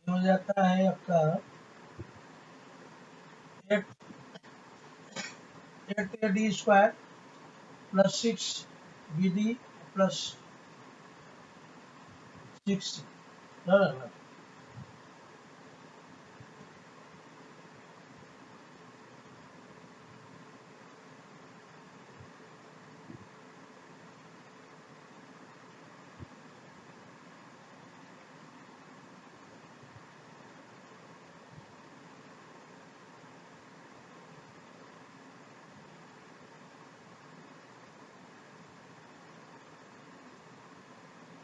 हो जाता है आपका 8 8 a d² plus 6 bd plus 6 ना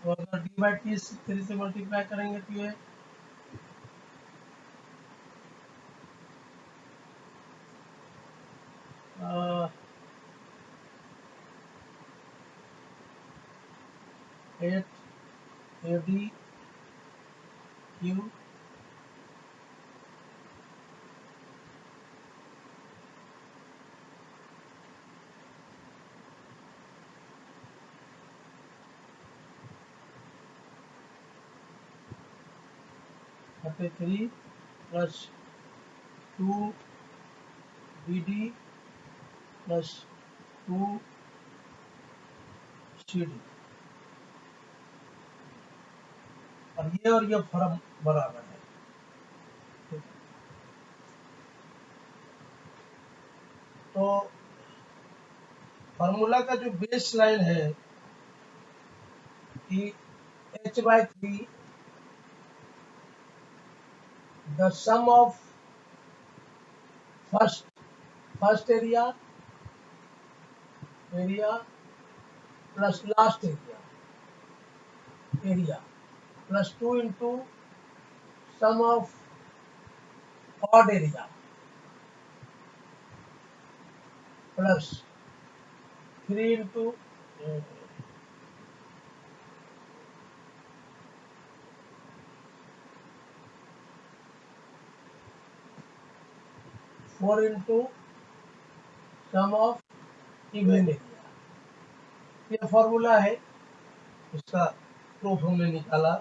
तो अगर d/3 से मल्टीप्लाई करेंगे तो ये 8 a d³ बटे 3 प्लस 2 bd प्लस 2 cd और ये फॉर्म बराबर है। तो फार्मूला का जो बेस लाइन है कि h/3 the sum of first area plus last area plus 2 into sum of odd area plus 3 into 4 into sum of even area। ये फॉर्मूला है, इसका प्रूफ हमने निकाला।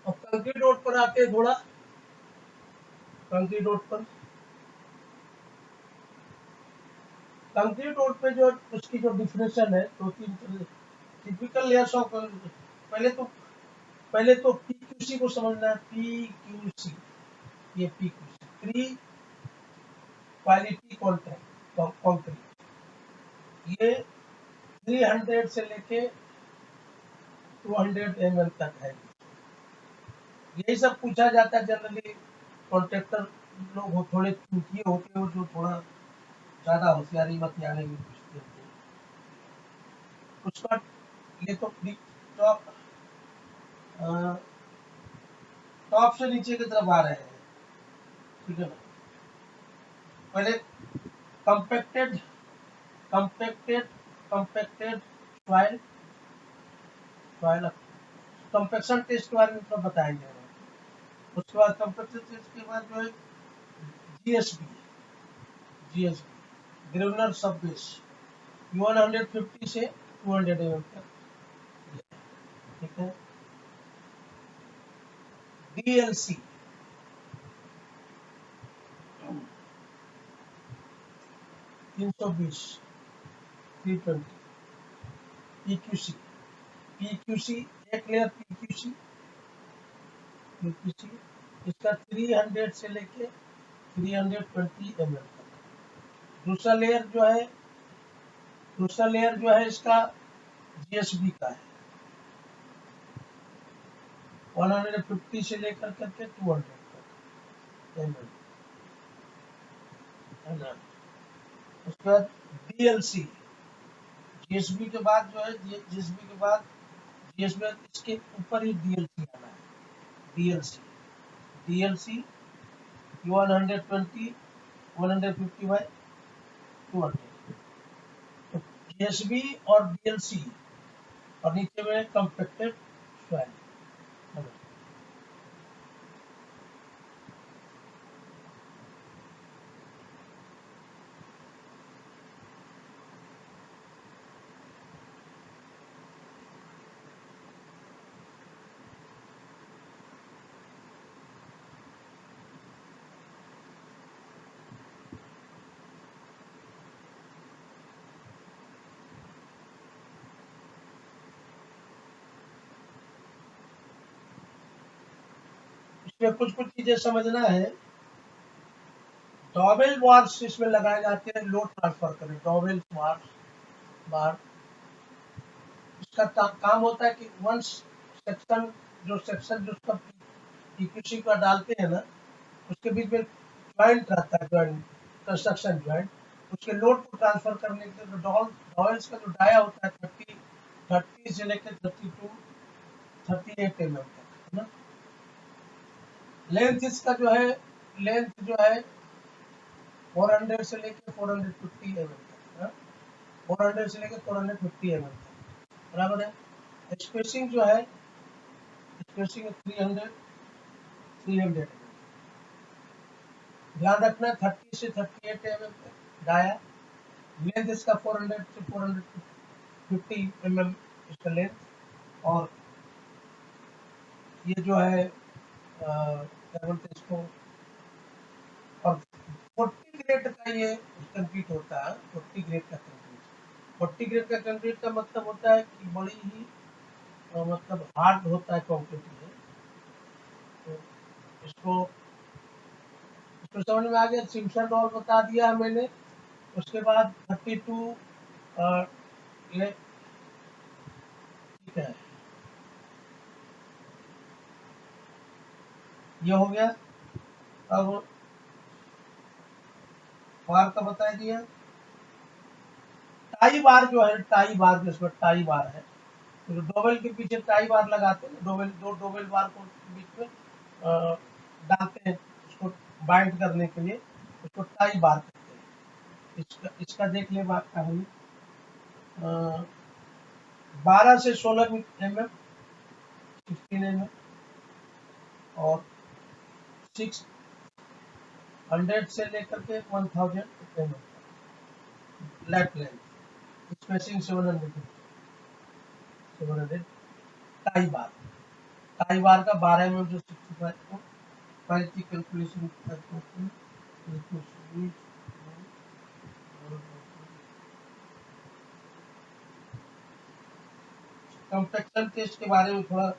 अब कंक्रीट रोड पर आते हैं, थोड़ा कंक्रीट रोड पे जो उसकी जो डिफिनेशन है 2-3 टिपिकल लेयर्स ऑफ पहले तो PQC को समझना है। PQC, ये PQC प्री क्वालिटी कंक्रीट। ये 300 से लेके 200 ml तक है। यही सब पूछा जाता है जनरली। कॉन्ट्रैक्टर लोग थोड़े चूतिए होते हो जो थोड़ा ज्यादा होशियारी बतियाने की पूछते होते हैं। उसका ये तो टॉप टॉप से नीचे की तरफ आ रहे हैं, ठीक है ना। पहले कंपेक्टेड कंपेक्टेड कंपेक्टेड सॉइल सॉइल कंपेक्शन टेस्ट के बारे में थोड़ा बताएंगे हम। उसके बाद कंपेक्शन टेस्ट के बाद जो है जीएसबी जीएसबी ग्रेनुलर सब बेस 150 से 200 ml तक, ठीक है। डीएलसी 320 320 पीक्यूसी पीक्यूसी एक लेयर पीक्यूसी पीक्यूसी इसका 300 से लेके 320 ml तक। दूसरा लेयर जो है इसका जीएसबी का है 150 से लेकर करके 200 तक ml, है ना। उसके बाद डीएलसी जीएसबी के बाद जो है जीएसबी के बाद जीएसबी इसके ऊपर ही डीएलसी आना है। DLC DLC 120 150 by 200। तो जीएसबी और डीएलसी और नीचे में कंपेक्टेड सॉइल। इसमें कुछ कुछ चीजें समझना है। डॉवेल वार्स इसमें लगाए जाते हैं लोड ट्रांसफर करें। डॉवेल वार्स बार इसका काम होता है कि वंस सेक्शन जो उसका पीक्यूसी का डालते हैं ना, उसके बीच में ज्वाइंट रहता है, ज्वाइंट कंस्ट्रक्शन ज्वाइंट, उसके लोड को ट्रांसफर करने के लिए डॉवेल्स का जो डाया होता है 30 से लेकर 32 38 mm तक, है ना। लेंथ इसका जो है लेंथ जो है 400 से लेकर 450 mm तक, 400 से लेकर 450 mm तक, बराबर है। स्पेसिंग जो है स्पेसिंग 300 ध्यान रखना 30 से 38 mm तक डाया। लेंथ इसका 400 से 450 mm इसका लेंथ। और ये जो है क्या बोलते हैं इसको, और 40 ग्रेड का ये कंक्रीट होता है। 40 ग्रेड का कंक्रीट 40 ग्रेड का कंक्रीट का मतलब होता है कि बड़ी ही मतलब हार्ड होता है कंक्रीट ये। तो इसको इसको समझ में आ गया। सिम्पसन रॉल बता दिया है मैंने। उसके बाद 32 ये ठीक है, ये हो गया। अब बार का बता दिया। टाई बार जो है, टाई बार जिसमें टाई बार है, तो डोवेल के पीछे टाई बार लगाते हैं। दो डोवेल बार को बीच में डालते हैं उसको बाइंड करने के लिए, उसको टाई बार कहते हैं। इसका देख ले बात कहानी। 12 से 16 mm 16 mm और 600 से लेकर के 1000 mm left length spacing 700 tie bar. Tie bar का 12 mm जो 65 को की कैलकुलेशन करते हैं। कंपेक्शन टेस्ट के बारे में थोड़ा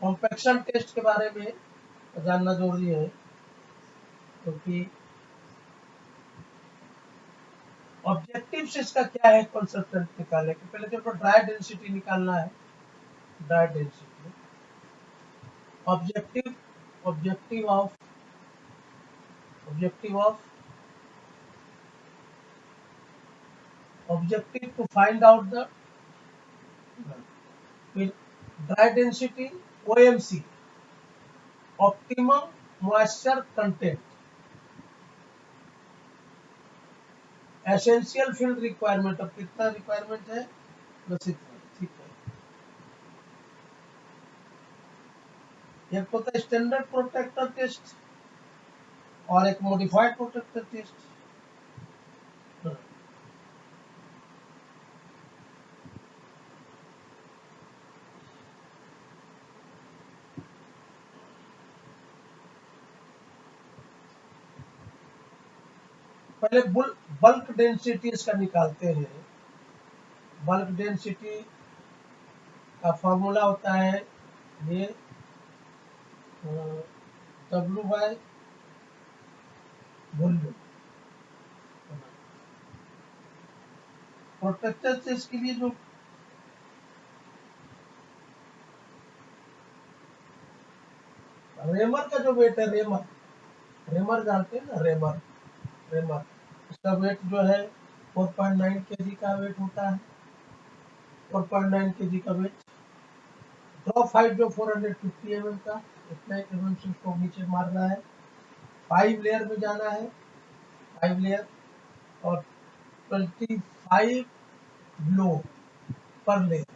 कॉम्पैक्शन टेस्ट के बारे में जानना जरूरी है, क्योंकि ऑब्जेक्टिव से इसका क्या है कंसल्टेंट निकालने के पहले तो ड्राई डेंसिटी निकालना है। Dry density objective objective of objective to find out the dry density OMC optimum moisture content essential field requirement. अब कितना रिक्वायरमेंट है, बस इतना, ठीक है। एक होता है स्टैंडर्ड प्रोटेक्टर टेस्ट और एक मॉडिफाइड प्रोटेक्टर टेस्ट। पहले बल्क डेंसिटी इसका निकालते हैं। बल्क डेंसिटी का फॉर्मूला होता है ये W by volume. Protector test के लिए जो रेमर का जो वेट है, रेमर जानते हैं ना, रेमर इसका वेट जो है 4.9 kg का वेट होता है। 4.9 kg का वेट। ड्रॉप हाइट जो 450 mm का, इतना mm से उसको नीचे मारना है। 5 लेयर में जाना है, 5 लेयर, और 25 ब्लो पर लेयर।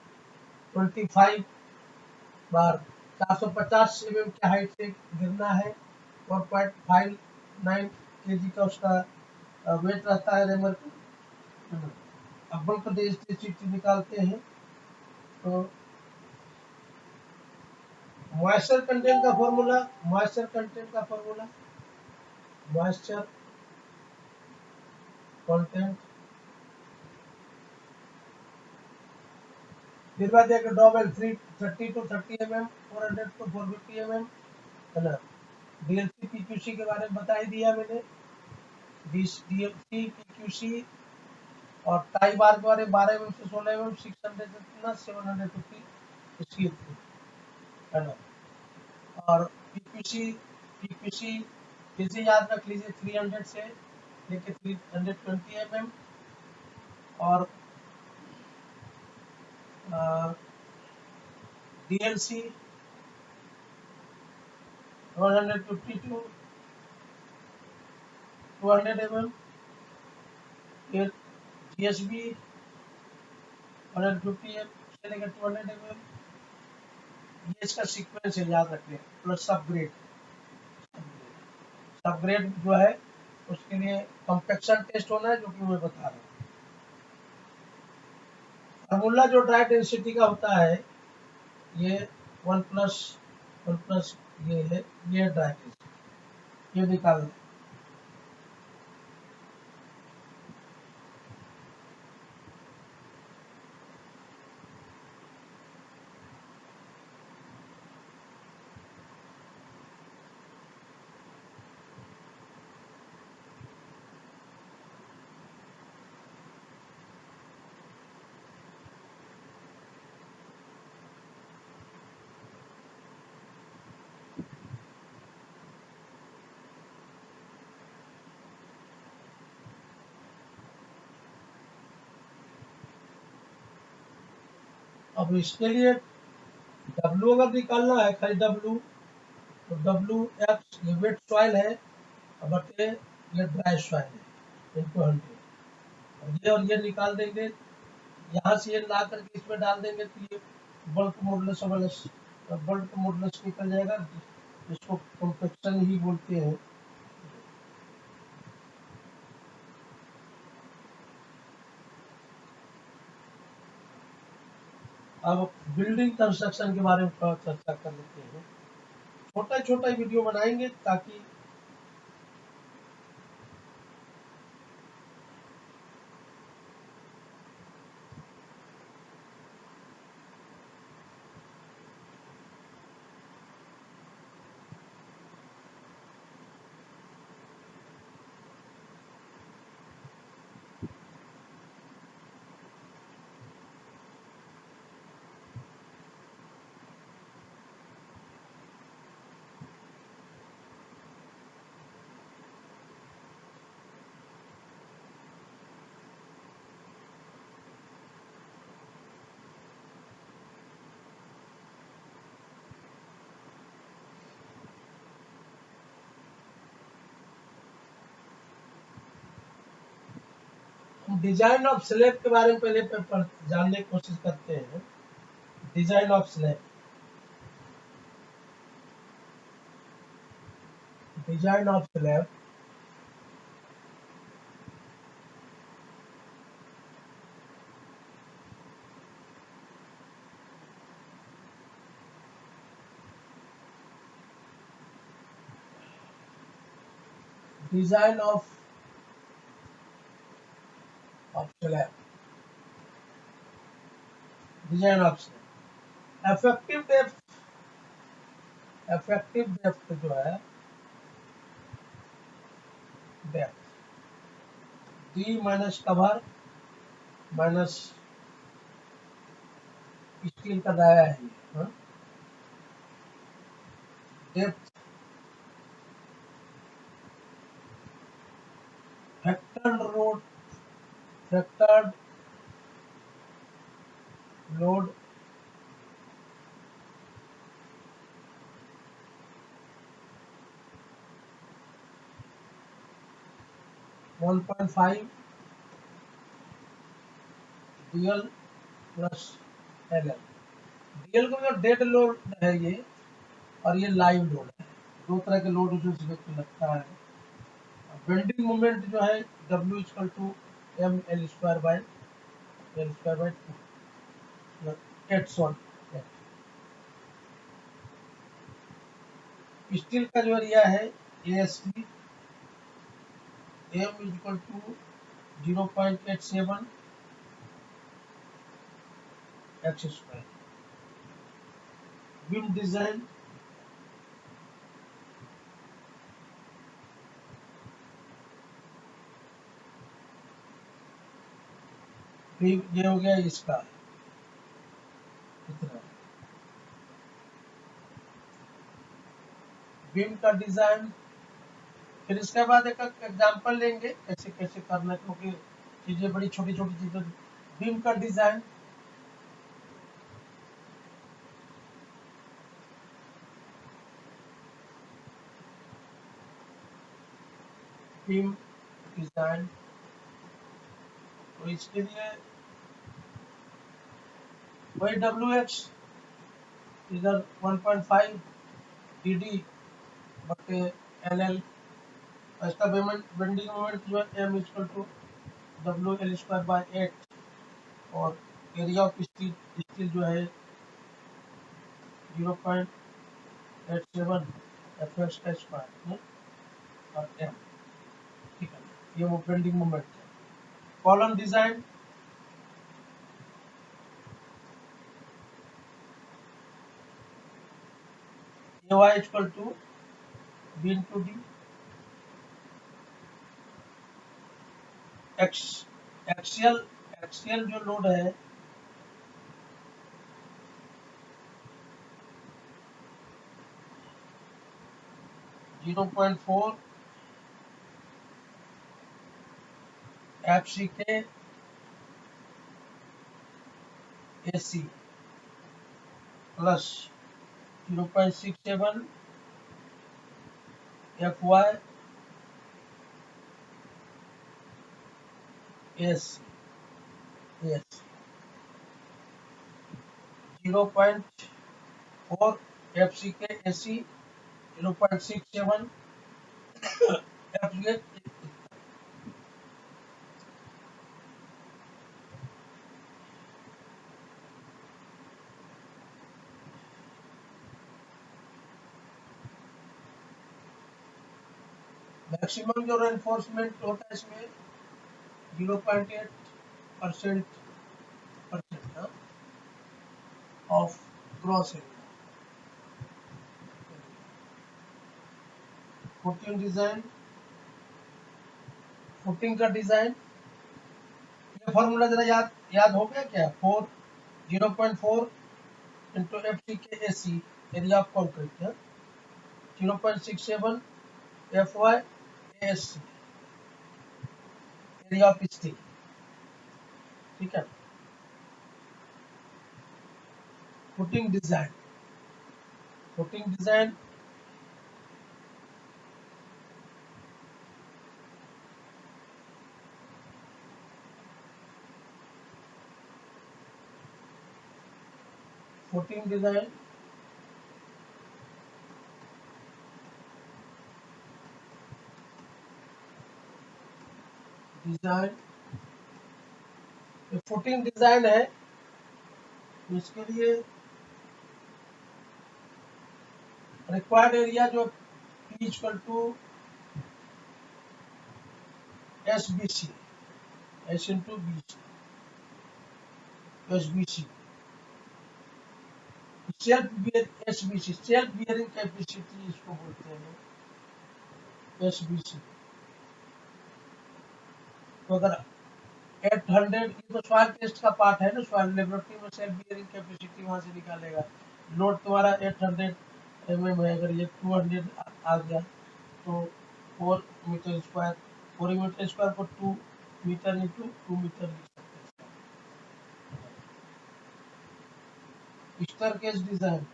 25 बार 450 mm की हाइट से गिरना है। 4.59 kg का उसका वेट रहता है रेमर का। अब बल्क डेंसिटी निकालते हैं तो मॉइस्चर कंटेंट का फॉर्मूला, मॉइस्चर कंटेंट फिर बाद एक डॉबल 330 to 30 mm, 400 to 450 mm, है ना। DLC PQC के बारे में बता ही दिया मैंने। DLC PQC और टाई बार के बारे में 12 mm से 16 mm, 600 इतना 750 इसकी है ना। और PQC फिर से याद रख लीजिए 300 से लेके 320 mm, और DLC 150 to 200 mm, फिर GSB 150 से लेकर 200 mm। ये इसका सीक्वेंस है, याद रखिए। प्लस सबग्रेड जो है उसके लिए कंपेक्शन टेस्ट होना है, जो कि मैं बता रहा हूँ। फॉर्मूला जो ड्राई डेंसिटी का होता है ये 1 प्लस ये है, ये ड्राई डेंसिटी, ये निकालना। अब इसके लिए W अगर निकालना है, खाली W, तो WX ये वेट सॉइल है, बटे ये ड्राई सॉइल है, इनको 100, और ये निकाल देंगे। यहाँ से ये ला करके इसमें डाल देंगे तो ये बल्क मॉडुलस निकल जाएगा, जिसको कंपेक्शन ही बोलते हैं। अब बिल्डिंग कंस्ट्रक्शन के बारे में थोड़ा चर्चा कर लेते हैं। छोटा छोटा वीडियो बनाएंगे ताकि डिजाइन ऑफ स्लैब के बारे में पहले जानने की कोशिश करते हैं। Design of slab, design of slab design of slab, design of slab. Effective depth जो है, depth D minus cover minus steel का दाया है ये, depth factored load one point five DL plus L L. DL का मतलब dead load है ये, और ये लाइव लोड है। दो तरह के लोड उस व्यक्ति लगता है। बेंडिंग मोमेंट जो है W equal to M L square by two एटसॉन। स्टील का जो एरिया है ASP M equal to 0.87 X square. Beam design, ये हो गया इसका इतना। बीम का डिजाइन, फिर इसके बाद एक एग्जांपल लेंगे कैसे कैसे करना है, क्योंकि चीजें बड़ी छोटी छोटी चीजें। बीम का डिजाइन, बीम डिजाइन, तो इसके लिए वही WH इधर 1.5 DD बटे NL। इसका बेंडिंग मोमेंट जो है M equal to WL square by 8, और एरिया ऑफ स्टील जो है 0.87 FX का स्क्वायर और M। ठीक है, ये वो बेंडिंग मोमेंट है। Column design, Y equal to B into D। Axial जो लोड है zero point four FCK AC plus 0.67 FY AC 0.4 FCK AC 0.67 FCK। Maximum जो रेनफोर्समेंट होता है इसमें 0.8% of gross area. Footing design, footing का design, ये formula जरा याद हो गया क्या? 0.4 into FCK area of concrete, 0.67 FY ASC area of steel. ठीक है। Footing design, footing design 14 design, design 14 design है। इसके लिए रिक्वायर्ड एरिया जो P equal to SBC, S इंटू BC, SBC, SBC self bearing capacity इसको बोलते हैं, SBC। तो अगर 800, ये तो सॉइल टेस्ट का पार्ट है ना, सॉइल लेबोरेटरी में सेल्फ बियरिंग कैपेसिटी वहां से निकालेगा। लोड तुम्हारा 800 mm है, अगर ये 200 आ गया तो 4 मीटर स्क्वायर, 4 मीटर स्क्वायर को 2 मीटर इंटू 2 मीटर लिख सकते हैं। स्टेयरकेस डिजाइन,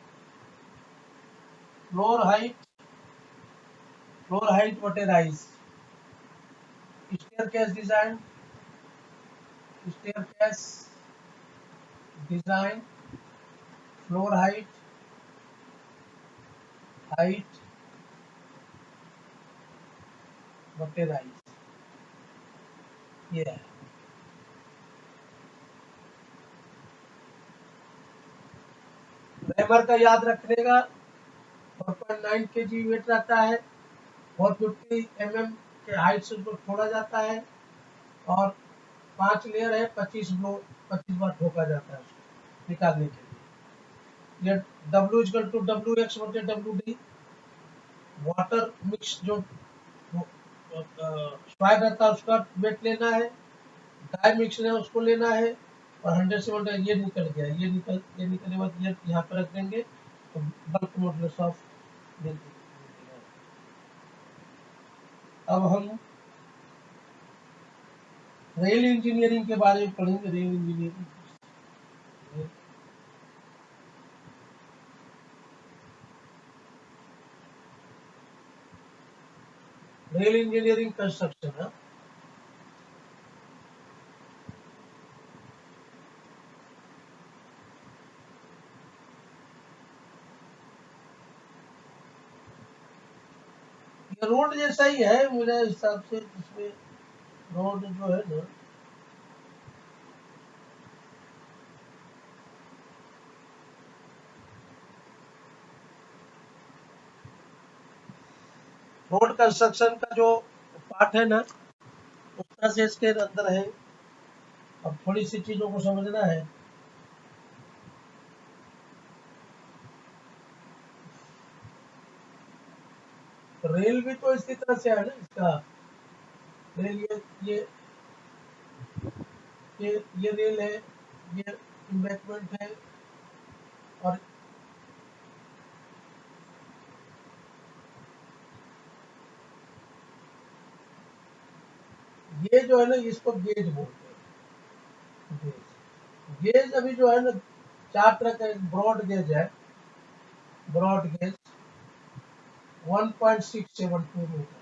फ्लोर हाइट बटे rise. Staircase design, staircase design, floor height बटे राइज, ये है। रेमर का याद रखने का 4.9 kg वेट रहता है, 450 mm के हाइट से उसको छोड़ा जाता है और 5 लेयर है, 25 बार ठोका जाता है उसको निकालने के लिए। ये W इक्वल टू WX बटे WD, वाटर मिक्स जो स्वाद रहता है उसका वेट लेना है, ड्राई मिक्स है उसको लेना है, और 100 से बटे ये निकल गया, ये निकलने के बाद ये यहाँ पर रख देंगे तो बल्क मॉडुलस ऑफ देंगे। अब हम रेल इंजीनियरिंग के बारे में पढ़ेंगे। रेल इंजीनियरिंग कंस्ट्रक्शन है। ये रोड जैसा ही है मेरे हिसाब से, इसमें रोड जो है ना, रोड कंस्ट्रक्शन का जो पार्ट है ना, उस तरह से इसके अंदर है। अब थोड़ी सी चीजों को समझना है। रेल भी तो इसी तरह से है ना, इसका रेल ये रेल है, ये इम्बैंकमेंट है, और ये जो है ना, इसको गेज बोलते हैं। गेज अभी जो है ना, 4 तरह का, ब्रॉड गेज है, broad gauge 1.672 metre,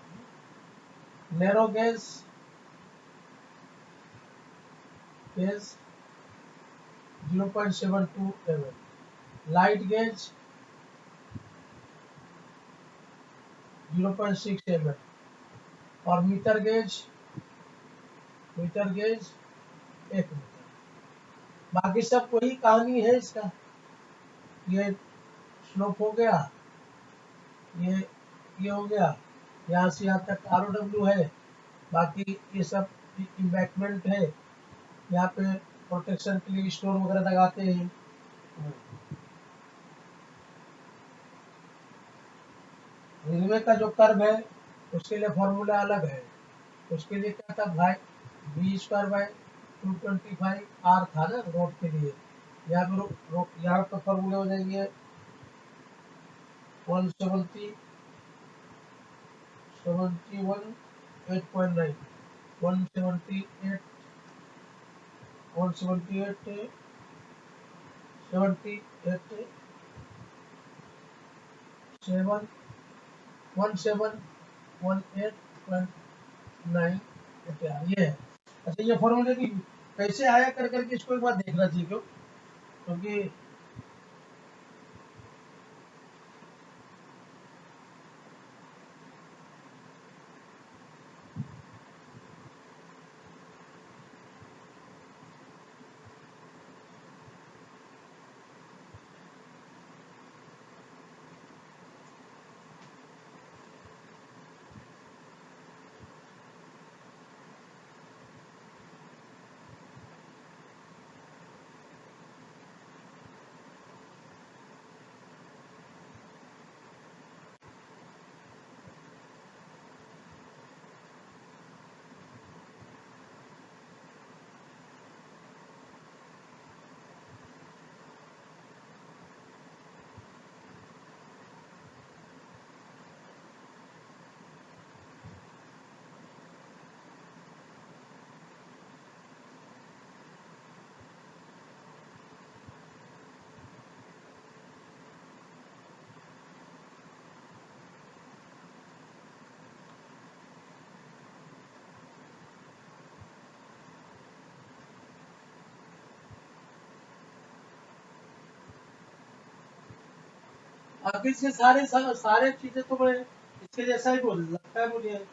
narrow gauge 0.72 mm, light gauge 0.6 mm, और मीटर गेज 1 मीटर। बाकी सब वही कहानी है इसका। ये स्लोप हो गया, ये हो गया, यहाँ से यहाँ तक ROW है, बाकी ये सब इम्बैंकमेंट है, यहाँ पे प्रोटेक्शन के लिए स्टोन वगैरह लगाते हैं। रेलवे का जो कर्व है उसके लिए फॉर्मूला अलग है। उसके लिए क्या था भाई, V²/225 R था ना रोड के लिए। यहाँ पे यहाँ पे फॉर्मूले हो जाएंगे 170 71 8.9 178 178 78 7 1718.9 ये है। अच्छा, ये फॉर्मूले की कैसे आया कर करके इसको एक बार देखना चाहिए, क्यों? क्योंकि बाकी से सारे चीजें तो मैं इसके जैसा ही बोल लगता है मुझे।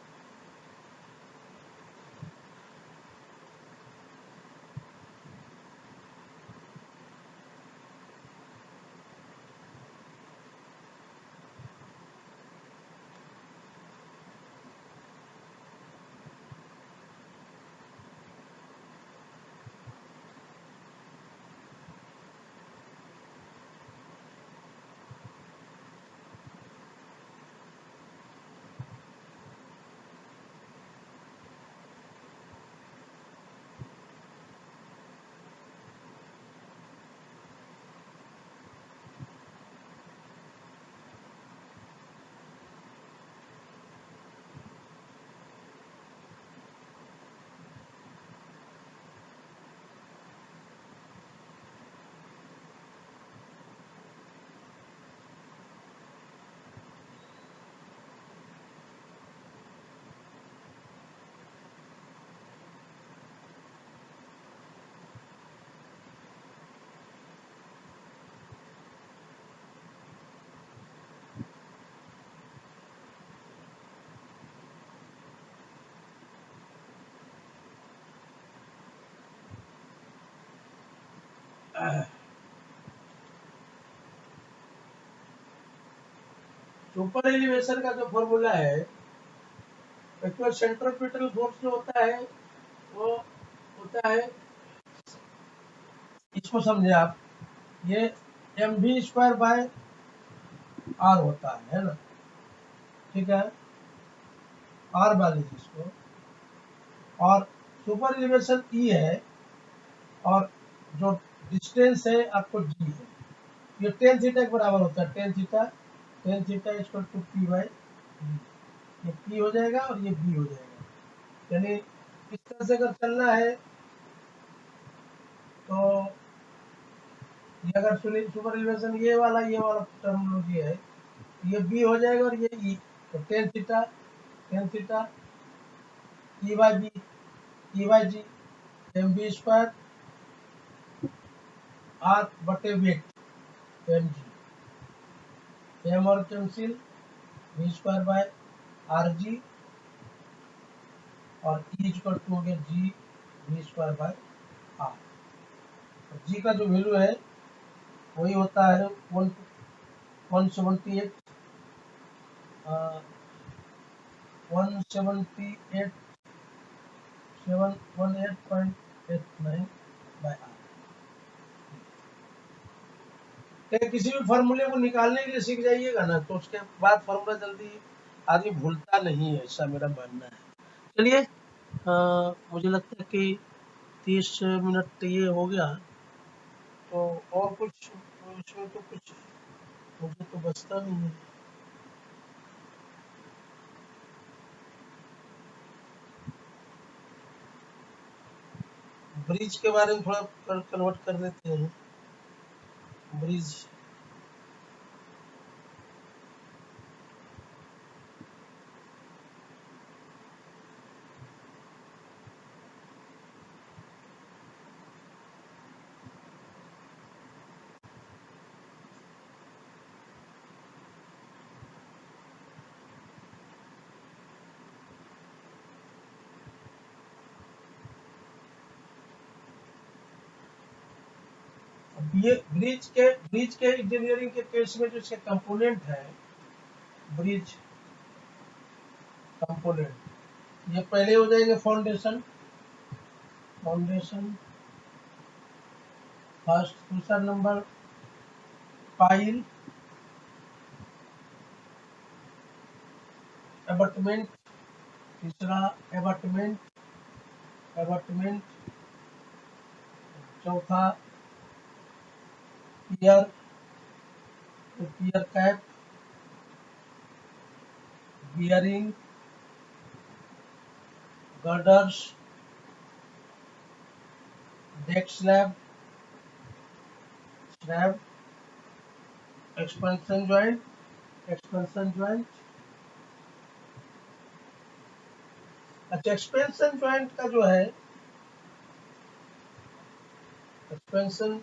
सुपर एलिवेशन का जो फॉर्मूला है, एक्चुअल सेंट्रोपिटल फोर्स जो होता है वो होता है, इसको समझे आप, ये mv² बाय r होता है ना, ठीक है, r वाली जिसको, और सुपर एलिवेशन ई है, और जो डिस्टेंस है आपको जी है, ये टेन थीटा के बराबर होता है, tan theta equal to P by B, ये पी हो जाएगा और ये बी हो जाएगा। यानी इस तरह से अगर चलना है तो ये अगर सुपर एलिवेशन ये वाला टर्मिनोलॉजी है, ये बी हो जाएगा और ये ई, तो tan theta E by B, E by G, mv² r बटे वेट mg, m और कैंसिल, v² बाय rg, और ई इक्वल टू हो गया जी v² बाय r। जी का जो वैल्यू है वही होता है 178 718.89 बाय आर। किसी भी फॉर्मूले को निकालने के लिए सीख जाइएगा ना, तो उसके बाद फॉर्मूला जल्दी आदमी भूलता नहीं है, ऐसा मेरा मानना है। चलिए, मुझे लगता है कि 30 मिनट ये हो गया, तो और कुछ इसमें तो कुछ मुझे तो बचता नहीं है। ब्रिज के बारे में थोड़ा कन्वर्ट कर लेते हैं। ब्रिज ये ब्रिज के इंजीनियरिंग के केस में जो इसके कंपोनेंट है, ब्रिज कंपोनेंट, ये पहले हो जाएंगे फाउंडेशन, फर्स्ट, दूसरा नंबर पाइल, एबटमेंट, तीसरा एबटमेंट, चौथा pier, pier cap, bearing, girders, deck slab, expansion joint, अच्छा, एक्सपेंशन ज्वाइंट का जो है, expansion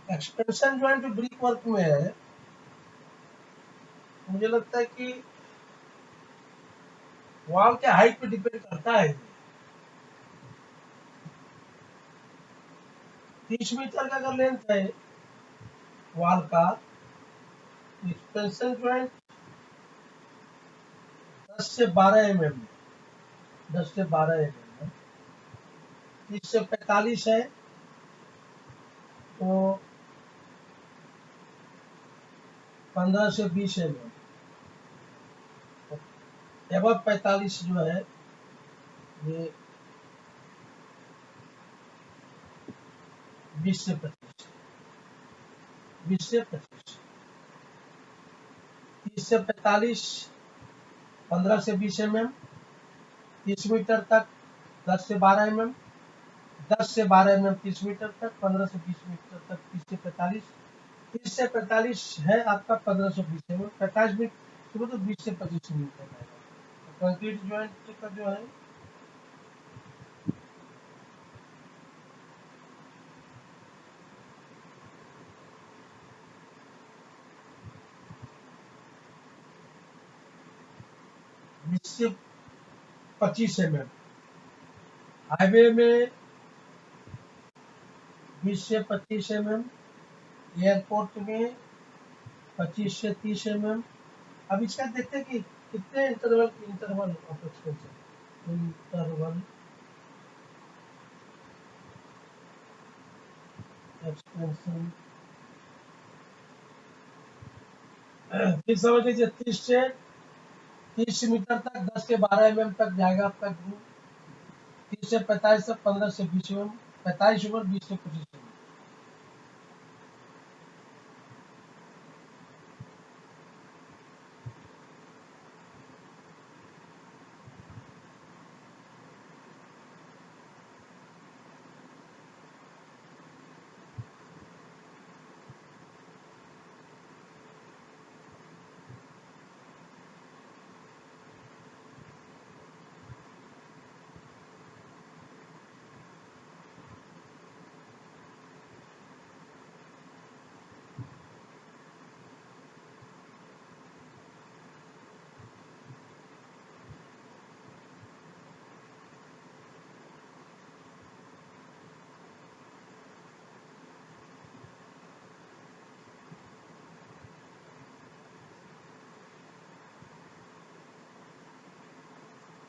expansion joint brick work में है, मुझे लगता है कि वॉल के हाइट पे डिपेंड करता है। 30 मीटर का अगर लेंथ है वॉल का, एक्सपेंशन जॉइंट 10 से 12 mm, 10 से 12 mm, 30 से 45 है तो 15 से 20 mm, एबव 45 जो है ये 20 से 25, 20 से 25, 30 से 45, 15 से 20 mm, 30 मीटर तक 10 से 12 mm, 10 से 12 mm 30 मीटर तक, 15 से 20 मीटर तक 30 से 45, 30 से 45 है आपका 15 से 20 mm, 45 मीटर तो 20 से 25 मीटर आएगा। तो कंक्रीट ज्वाइंट का जो है बीस से 25 mm, हाईवे में 20 से 25 mm, एयरपोर्ट में 25 से 30 mm। अब इसका देखते हैं कि कितने interval of expansion, interval expansion फिर समझ लीजिए 30 मीटर तक 10 से 12 mm तक जाएगा आपका ग्रुप, 30 से 45 तक 15 से 20 mm, 45 ऊपर 20 से 25 mm।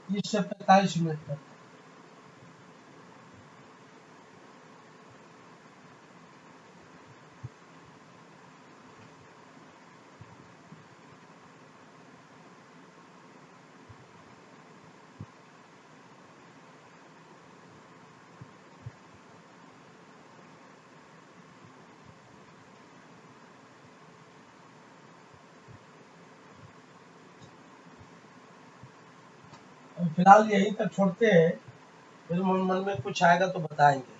तीस से 45 मिनट तक फिलहाल यहीं तक छोड़ते हैं, फिर मन में कुछ आएगा तो बताएंगे।